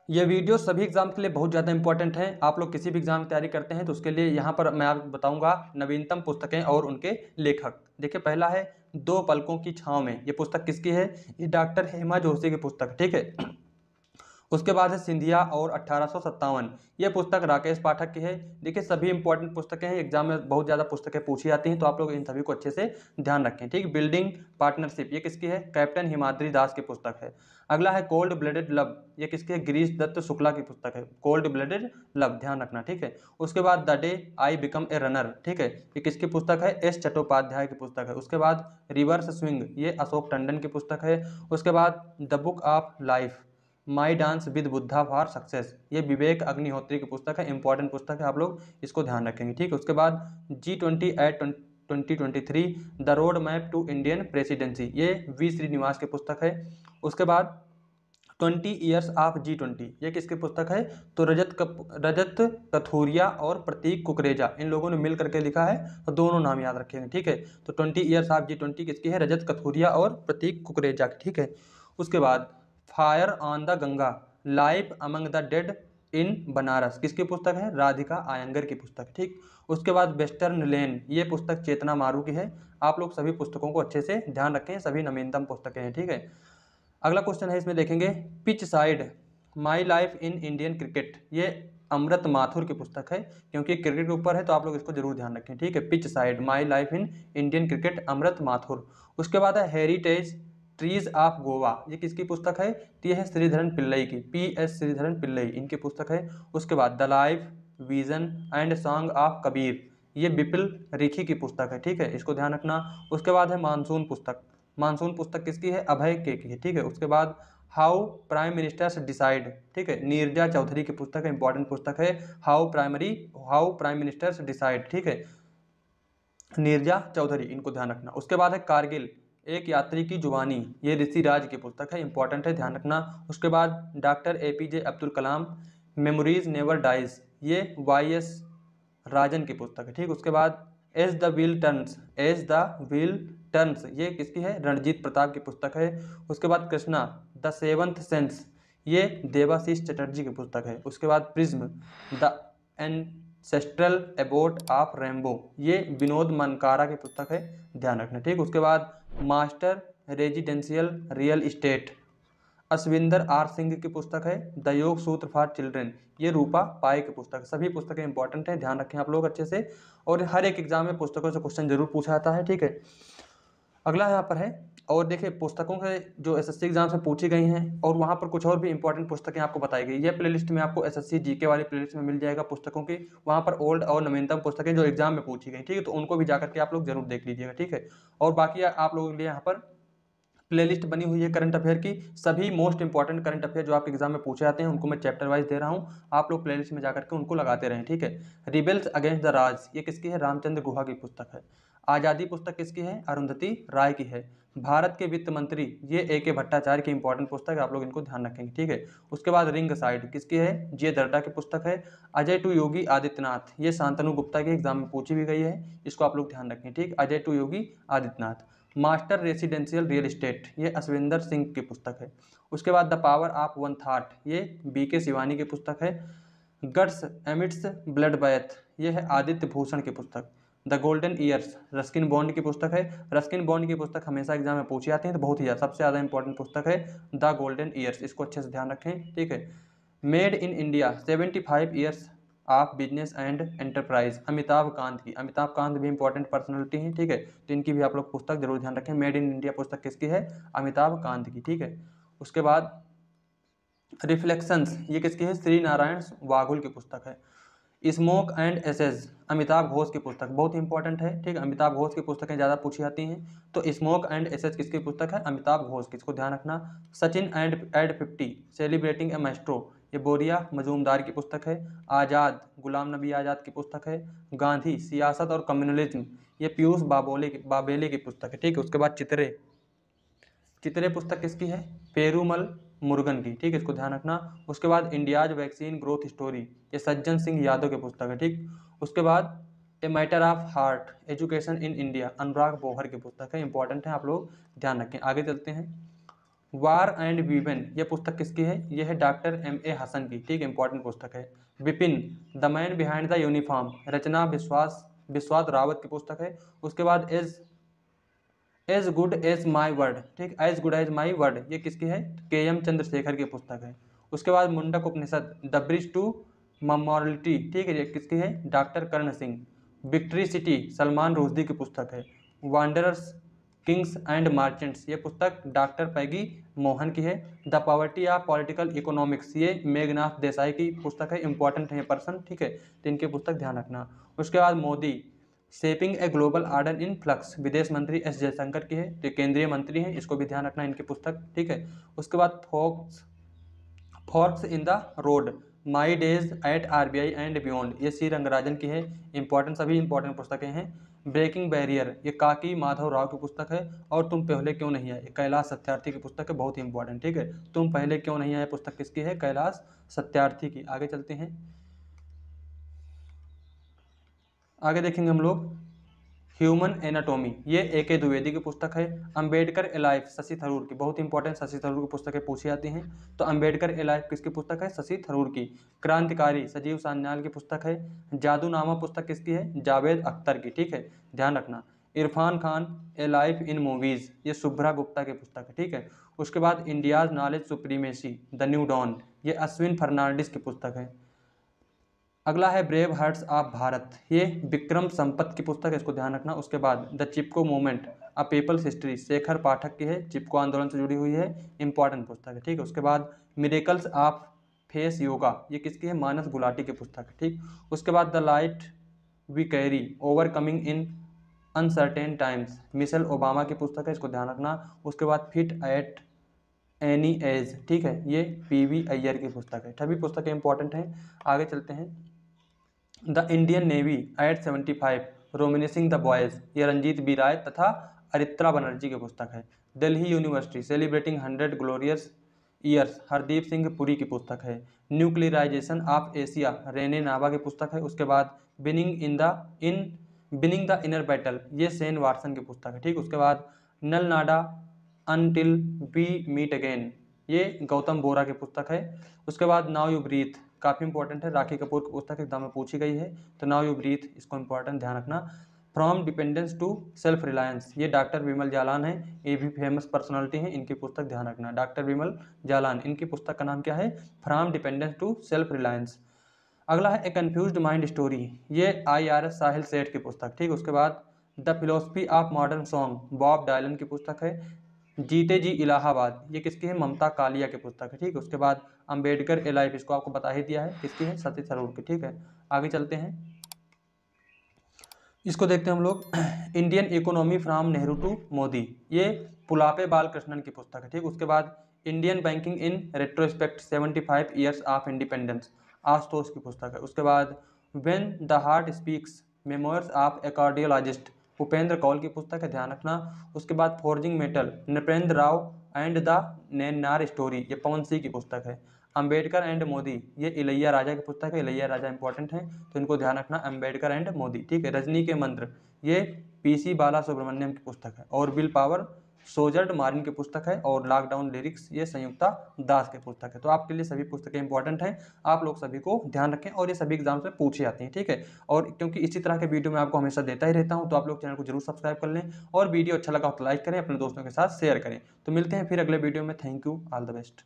ये वीडियो सभी एग्जाम के लिए बहुत ज़्यादा इंपॉर्टेंट है। आप लोग किसी भी एग्जाम की तैयारी करते हैं तो उसके लिए यहाँ पर मैं आपको बताऊंगा नवीनतम पुस्तकें और उनके लेखक। देखिए, पहला है दो पलकों की छाँव में। ये पुस्तक किसकी है? ये डॉक्टर हेमा जोशी की पुस्तक, ठीक है। उसके बाद है सिंधिया और 1857। ये पुस्तक राकेश पाठक की है। देखिए, सभी इंपॉर्टेंट पुस्तकें हैं, एग्जाम में बहुत ज़्यादा पुस्तकें पूछी जाती हैं, तो आप लोग इन सभी को अच्छे से ध्यान रखें, ठीक। बिल्डिंग पार्टनरशिप, ये किसकी है? कैप्टन हिमाद्री दास की पुस्तक है। अगला है कोल्ड ब्लडेड लव, ये किसकी है? गिरीश दत्त शुक्ला की पुस्तक है, कोल्ड ब्लडेड लव, ध्यान रखना, ठीक है। उसके बाद the day I become a runner, ठीक है, ये किसकी पुस्तक है? एस चट्टोपाध्याय की पुस्तक है। उसके बाद रिवर्स स्विंग, ये अशोक टंडन की पुस्तक है। उसके बाद the book of life, my dance with Buddha for success, ये विवेक अग्निहोत्री की पुस्तक है, इंपॉर्टेंट पुस्तक है, आप लोग इसको ध्यान रखेंगे, ठीक है। उसके बाद G20 at 2023, the road map to Indian presidency, ये वी श्रीनिवास की पुस्तक है। उसके बाद 20 ईयर्स ऑफ G20, ये किसकी पुस्तक है? तो रजत कथूरिया और प्रतीक कुकरेजा, इन लोगों ने मिल करके लिखा है, तो दोनों नाम याद रखेंगे, ठीक है। तो 20 ईयर्स ऑफ G20 किसकी है? रजत कथूरिया और प्रतीक कुकरेजा की, ठीक है। उसके बाद fire on the Ganga, life among the dead in Banaras, किसकी पुस्तक है? राधिका आयंगर की पुस्तक, ठीक। उसके बाद वेस्टर्न लेन, ये पुस्तक चेतना मारू की है। आप लोग सभी पुस्तकों को अच्छे से ध्यान रखें, सभी नवीनतम पुस्तकें हैं, ठीक है। अगला क्वेश्चन है, इसमें देखेंगे pitch side, my life in Indian cricket, ये अमृत माथुर की पुस्तक है, क्योंकि क्रिकेट के ऊपर है तो आप लोग इसको जरूर ध्यान रखें, ठीक है। Pitch side, my life in Indian cricket, Amrit Mathur. उसके बाद है हेरिटेज ट्रीज ऑफ गोवा, ये किसकी पुस्तक है? तो ये है श्रीधरन पिल्लई की, PS श्रीधरन पिल्लई, इनकी पुस्तक है। उसके बाद the life vision and song of Kabir, ये बिपिल रिखी की पुस्तक है, ठीक है, इसको ध्यान रखना। उसके बाद है मानसून पुस्तक, मानसून पुस्तक किसकी है? अभय के की है, ठीक है। उसके बाद हाउ प्राइम मिनिस्टर्स डिसाइड, ठीक है, नीरजा चौधरी की पुस्तक है, इंपॉर्टेंट पुस्तक है। हाउ प्राइम मिनिस्टर्स डिसाइड, ठीक है, नीरजा चौधरी, इनको ध्यान रखना। उसके बाद है कारगिल, एक यात्री की जुबानी, ये ऋषि राज की पुस्तक है, इंपॉर्टेंट है, ध्यान रखना। उसके बाद doctor APJ Abdul Kalam, memories never dies, ये YS राजन की पुस्तक है, ठीक। उसके बाद एज द व्हील टर्न्स, ये किसकी है? रणजीत प्रताप की पुस्तक है। उसके बाद कृष्णा द सेवंथ सेंस, ये देवाशीष चटर्जी की पुस्तक है। उसके बाद prism the ancestral Abbott of rainbow, ये विनोद मनकारा की पुस्तक है, ध्यान रखना, ठीक। उसके बाद master residential real estate, Ashwinder R Singh की पुस्तक है। द योग सूत्र फॉर चिल्ड्रेन, ये रूपा पाई की पुस्तक। सभी पुस्तकें इंपॉर्टेंट हैं, ध्यान रखें आप लोग अच्छे से, और हर एक एग्जाम में पुस्तकों से क्वेश्चन जरूर पूछा जाता है, ठीक है। अगला यहाँ पर है, और देखिए पुस्तकों के जो SSC एग्जाम से पूछी गई हैं, और वहाँ पर कुछ और भी इंपॉर्टेंट पुस्तकें आपको बताई गई। ये प्लेलिस्ट में आपको SSC GK वाली प्लेलिस्ट में मिल जाएगा पुस्तकों की, वहाँ पर ओल्ड और नवीनतम पुस्तकें जो एग्जाम में पूछी गई, ठीक है, तो उनको भी जाकर के आप लोग जरूर देख लीजिएगा, ठीक है। और बाकी आप लोगों के लिए यहाँ पर प्लेलिस्ट बनी हुई है करंट अफेयर की, सभी मोस्ट इंपॉर्टेंट करंट अफेयर जो आपके एग्जाम में पूछे जाते हैं उनको मैं चैप्टर वाइज दे रहा हूँ, आप लोग प्लेलिस्ट में जाकर के उनको लगाते रहें, ठीक है। रिबेल्स अगेंस्ट द राज, ये किसकी है? रामचंद्र गुहा की पुस्तक है। आज़ादी पुस्तक किसकी है? अरुंधति राय की है। भारत के वित्त मंत्री, ये AK भट्टाचार्य की इंपॉर्टेंट पुस्तक है, आप लोग इनको ध्यान रखेंगे, ठीक है। उसके बाद रिंग साइड किसकी है? J दर्डा की पुस्तक है। अजय टू योगी आदित्यनाथ, ये शांतनु गुप्ता के एग्जाम में पूछी भी गई है, इसको आप लोग ध्यान रखें, ठीक। Ajay to Yogi Adityanath. Master residential real estate, ये अश्विंदर सिंह की पुस्तक है। उसके बाद the power of one thought, ये BK शिवानी की पुस्तक है। गट्स एमिट्स ब्लड बैथ, ये है आदित्य भूषण की पुस्तक। The golden years, Ruskin bond की पुस्तक है। रस्किन बॉन्ड की पुस्तक हमेशा एग्जाम में पूछी जाती है, तो बहुत ही सबसे ज़्यादा इंपॉर्टेंट पुस्तक है द गोल्डन ईयर्स, इसको अच्छे से ध्यान रखें, ठीक है। Made in India 75 years of business and enterprise, Amitabh Kant की, अमिताभ कांत भी इंपॉर्टेंट पर्सनैलिटी हैं, ठीक है, तो इनकी भी आप लोग पुस्तक जरूर ध्यान रखें। मेड इन इंडिया पुस्तक किसकी है? अमिताभ कांत की, ठीक है। उसके बाद रिफ्लेक्शंस, ये किसकी है? श्री नारायण वाघुल की पुस्तक है। Smoke and ashes, Amitav Ghosh की पुस्तक, बहुत इंपॉर्टेंट है, ठीक है, अमिताभ घोष की पुस्तकें ज़्यादा पूछी जाती हैं, तो स्मोक एंड एसेस किसकी पुस्तक है? अमिताभ घोष की, इसको ध्यान रखना। Sachin and at 50 celebrating a maestro, ये बोरिया मजूमदार की पुस्तक है। आज़ाद, गुलाम नबी आज़ाद की पुस्तक है। गांधी, सियासत और कम्युनलिज्म, ये पीयूष बाबेले की पुस्तक है, ठीक है। उसके बाद चितरे, चितरे पुस्तक किसकी है? पेरूमल मुरुगन की, ठीक है, इसको ध्यान रखना। उसके बाद इंडियाज वैक्सीन ग्रोथ स्टोरी, ये सज्जन सिंह यादव की पुस्तक है, ठीक। उसके बाद a matter of heart education in India, Anurag Bohr की पुस्तक है, इंपॉर्टेंट है, आप लोग ध्यान रखें। आगे चलते हैं, वार एंड वीवेन ये पुस्तक किसकी है? ये है डॉक्टर M.A. हसन की, ठीक, इंपॉर्टेंट पुस्तक है। Bipin the man behind the uniform, Rachna Vishwas Rawat की पुस्तक है। उसके बाद as good as my word, ठीक, as good as my word ये किसकी है? K.M. चंद्रशेखर की पुस्तक है। उसके बाद मुंडक उपनिषद द ब्रिज टू मॉर्टैलिटी, ठीक है, ये किसकी है? डॉक्टर कर्ण सिंह। विक्ट्री सिटी सलमान रुश्दी की पुस्तक है। वांडरर्स किंग्स एंड मार्चेंट्स ये पुस्तक डॉक्टर पैगी मोहन की है। The poverty of political economics ये मेघनाथ देसाई की पुस्तक है, इंपॉर्टेंट है पर्सन, ठीक है, तो इनकी पुस्तक ध्यान रखना। उसके बाद Modi shaping a global order in flux विदेश मंत्री S जयशंकर की है, तो केंद्रीय मंत्री हैं, इसको भी ध्यान रखना इनकी पुस्तक, ठीक है। उसके बाद forex in the road my days at RBI and beyond ये C रंगराजन की है, इंपॉर्टेंट, सभी इंपॉर्टेंट पुस्तकें हैं। ब्रेकिंग बैरियर ये काकी माधव राव की पुस्तक है। और तुम पहले क्यों नहीं आए कैलाश सत्यार्थी की पुस्तक है, बहुत ही इंपॉर्टेंट, ठीक है। तुम पहले क्यों नहीं आए पुस्तक किसकी है? कैलाश सत्यार्थी की। आगे चलते हैं, आगे देखेंगे हम लोग ह्यूमन एनाटॉमी ये A.K. द्विवेदी की पुस्तक है। अंबेडकर एलाइफ शशि थरूर की, बहुत इंपॉर्टेंट, शशि थरूर की पुस्तकें पूछी जाती हैं। तो अंबेडकर एलाइफ किसकी पुस्तक है? शशि थरूर की। क्रांतिकारी संजीव सान्याल की पुस्तक है। जादूनामा पुस्तक किसकी है? जावेद अख्तर की, ठीक है, ध्यान रखना। इरफान खान ए लाइफ इन मूवीज ये शुभ्रा गुप्ता की पुस्तक है, ठीक है। उसके बाद India's knowledge supremacy the new dawn ये अश्विन फर्नांडिस की पुस्तक है। अगला है ब्रेव हार्ट्स ऑफ भारत ये विक्रम संपत की पुस्तक है, इसको ध्यान रखना। उसके बाद the Chipko movement a people's history Shekhar Pathak की है, चिपको आंदोलन से जुड़ी हुई है, इंपॉर्टेंट पुस्तक है, ठीक है। उसके बाद मिरेकल्स ऑफ फेस योगा ये किसकी है? मानस गुलाटी की पुस्तक है, ठीक। उसके बाद the light we carry overcoming in uncertain times Michelle Obama की पुस्तक है, इसको ध्यान रखना। उसके बाद फिट एट एनी एज, ठीक है, ये PV अय्यर की पुस्तक है। सभी पुस्तकें इंपॉर्टेंट हैं। आगे चलते हैं, the Indian navy at 75 reminiscing the boys ये रंजीत बी राय तथा अरित्रा बनर्जी की पुस्तक है। Delhi university celebrating 100 glorious years Hardeep Singh Puri की पुस्तक है। न्यूक्लियराइजेशन ऑफ एशिया रेने नावा की पुस्तक है। उसके बाद बिनिंग द इनर बैटल ये सेन वाटसन की पुस्तक है, ठीक। उसके बाद नल नाडा अनटिल वी मीट अगेन ये गौतम बोरा की पुस्तक है। उसके बाद नाउ यू ब्रीथ काफ़ी इंपॉर्टेंट है, राखी कपूर की पुस्तक एग्जाम में पूछी गई है, तो नाउ यू ब्रीथ इसको इंपॉर्टेंट ध्यान रखना। From dependence to self reliance ये डॉक्टर विमल जालान है, ये भी फेमस पर्सनालिटी हैं, इनकी पुस्तक ध्यान रखना। डॉक्टर विमल जालान इनकी पुस्तक का नाम क्या है? From dependence to self reliance. अगला है ए कन्फ्यूज्ड माइंड स्टोरी ये IRS साहिल सेठ की पुस्तक, ठीक। उसके बाद the philosophy of modern song Bob Dylan की पुस्तक है। जीते जी इलाहाबाद ये किसकी है? ममता कालिया की पुस्तक है, ठीक है। उसके बाद अंबेडकर ए लाइफ इसको आपको बता ही दिया है किसकी है? शशि थरूर की, ठीक है। आगे चलते हैं, इसको देखते हैं हम लोग Indian economy from Nehru to Modi ये पुलापे बालकृष्णन की पुस्तक है, ठीक। उसके बाद Indian banking in retrospect 75 years of independence Ashutosh की पुस्तक है। उसके बाद when the heart speaks memoirs of a cardiologist Upendra Kaul की पुस्तक है, ध्यान रखना। उसके बाद forging metal Nripendra Rao and the Nainar story ये पवन सिंह की पुस्तक है। अंबेडकर एंड मोदी ये इलैया राजा की पुस्तक है, इलैया राजा इंपॉर्टेंट है, तो इनको ध्यान रखना। अंबेडकर एंड मोदी, ठीक है। रजनी के मंत्र ये PC बाला सुब्रमण्यम की पुस्तक है। और विल पावर सोजर्ड मार्टिन की पुस्तक है। और लॉकडाउन लिरिक्स ये संयुक्ता दास की पुस्तक है। तो आपके लिए सभी पुस्तकें इंपॉर्टेंट हैं, आप लोग सभी को ध्यान रखें और ये सभी एग्जाम्स में पूछी जाती हैं, ठीक है। और क्योंकि इसी तरह के वीडियो मैं आपको हमेशा देता ही रहता हूँ, तो आप लोग चैनल को जरूर सब्सक्राइब कर लें और वीडियो अच्छा लगा तो लाइक करें, अपने दोस्तों के साथ शेयर करें। तो मिलते हैं फिर अगले वीडियो में। Thank you, all the best.